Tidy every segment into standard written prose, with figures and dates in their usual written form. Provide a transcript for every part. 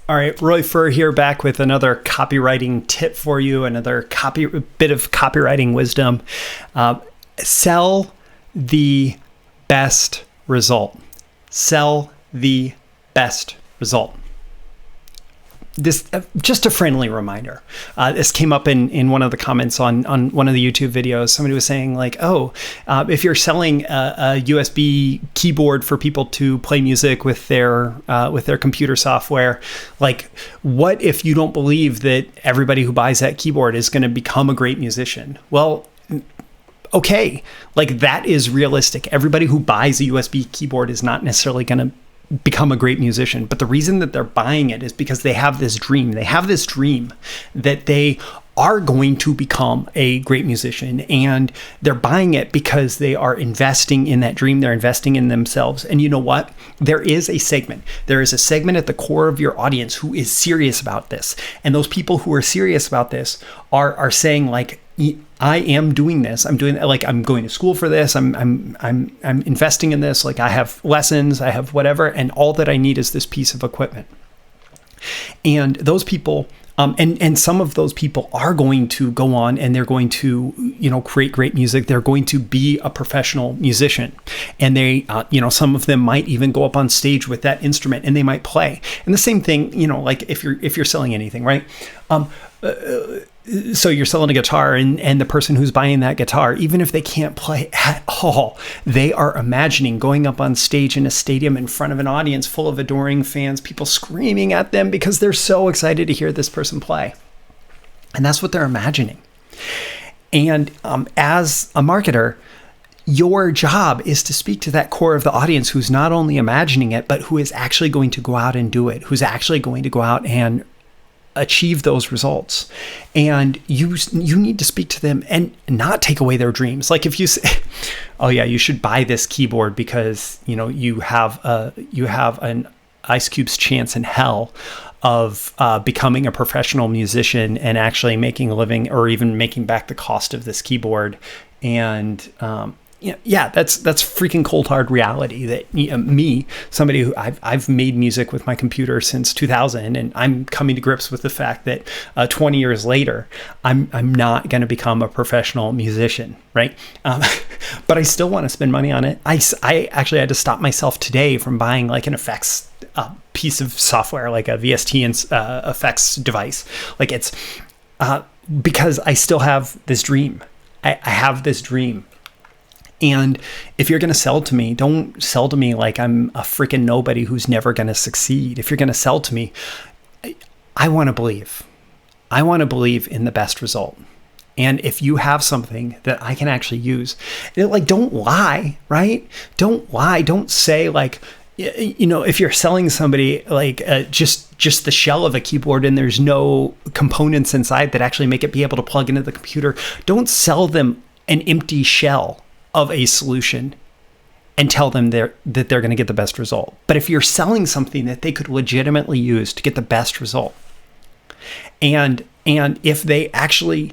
All right, Roy Furr here, back with another copywriting tip for you, another bit of copywriting wisdom. Sell the best result. Sell the best result. This just a friendly reminder. This came up in one of the comments on one of the YouTube videos. Somebody was saying like, if you're selling a USB keyboard for people to play music with their computer software, like, what if you don't believe that everybody who buys that keyboard is going to become a great musician? Well, okay, like, that is realistic. Everybody who buys a USB keyboard is not necessarily going to become a great musician. But the reason that they're buying it is because they have this dream. They have this dream that they are going to become a great musician, and they're buying it because they are investing in that dream. They're investing in themselves. And you know what? There is a segment at the core of your audience who is serious about this. And those people who are serious about this are saying, like, I am doing this. I'm doing, like, I'm going to school for this. I'm investing in this. Like, I have lessons, I have whatever, and all that I need is this piece of equipment. And those people, and some of those people are going to go on and they're going to, create great music. They're going to be a professional musician, and they, some of them might even go up on stage with that instrument and they might play. And the same thing, like if you're selling anything, right? So you're selling a guitar, and the person who's buying that guitar, even if they can't play at all, they are imagining going up on stage in a stadium in front of an audience full of adoring fans, people screaming at them because they're so excited to hear this person play. And that's what they're imagining. And as a marketer, your job is to speak to that core of the audience who's not only imagining it, but who is actually going to go out and do it, who's actually going to go out and achieve those results. And you need to speak to them and not take away their dreams. Like, if you say, oh yeah, you should buy this keyboard because you have an ice cube's chance in hell of becoming a professional musician and actually making a living, or even making back the cost of this keyboard. And that's freaking cold hard reality. That me, somebody who I've made music with my computer since 2000, and I'm coming to grips with the fact that 20 years later, I'm not going to become a professional musician, right? But I still want to spend money on it. I actually had to stop myself today from buying like an effects piece of software, like a VST and effects device. Like, it's because I still have this dream. I have this dream. And if you're going to sell to me, don't sell to me like I'm a freaking nobody who's never going to succeed. If you're going to sell to me, I want to believe. I want to believe in the best result. And if you have something that I can actually use, like, don't lie, right? Don't lie. Don't say, like, if you're selling somebody like just the shell of a keyboard and there's no components inside that actually make it be able to plug into the computer, don't sell them an empty shell of a solution and tell them that they're going to get the best result. But if you're selling something that they could legitimately use to get the best result, and if they actually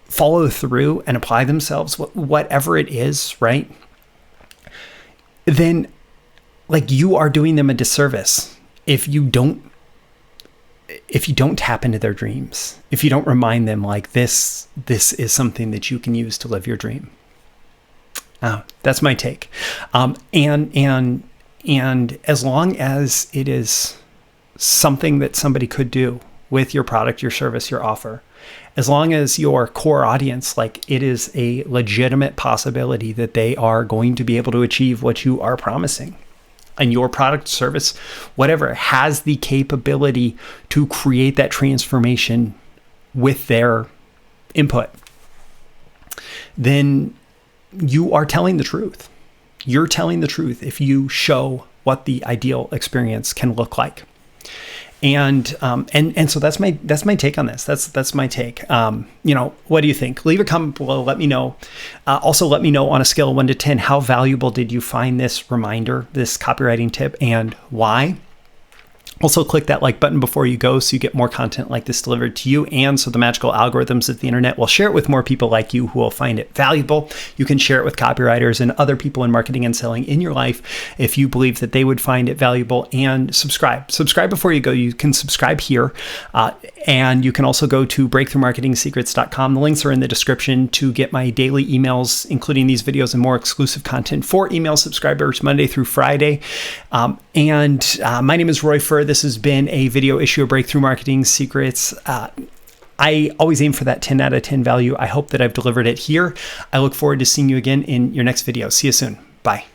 follow through and apply themselves, whatever it is, right, then, like, you are doing them a disservice if you don't tap into their dreams, if you don't remind them, like, this is something that you can use to live your dream. That's my take. And as long as it is something that somebody could do with your product, your service, your offer, as long as your core audience, like, it is a legitimate possibility that they are going to be able to achieve what you are promising, and your product, service, whatever, has the capability to create that transformation with their input, then you are telling the truth. You're telling the truth if you show what the ideal experience can look like. And so that's my take on this. That's my take. What do you think? Leave a comment below. Let me know. Also, let me know on a scale of 1 to 10, how valuable did you find this reminder, this copywriting tip, and why? Also, click that like button before you go so you get more content like this delivered to you, and so the magical algorithms of the internet will share it with more people like you who will find it valuable. You can share it with copywriters and other people in marketing and selling in your life if you believe that they would find it valuable. And subscribe. Subscribe before you go. You can subscribe here, and you can also go to breakthroughmarketingsecrets.com. The links are in the description to get my daily emails, including these videos and more exclusive content for email subscribers Monday through Friday. And my name is Roy Furr. This has been a video issue of Breakthrough Marketing Secrets. I always aim for that 10 out of 10 value. I hope that I've delivered it here. I look forward to seeing you again in your next video. See you soon. Bye.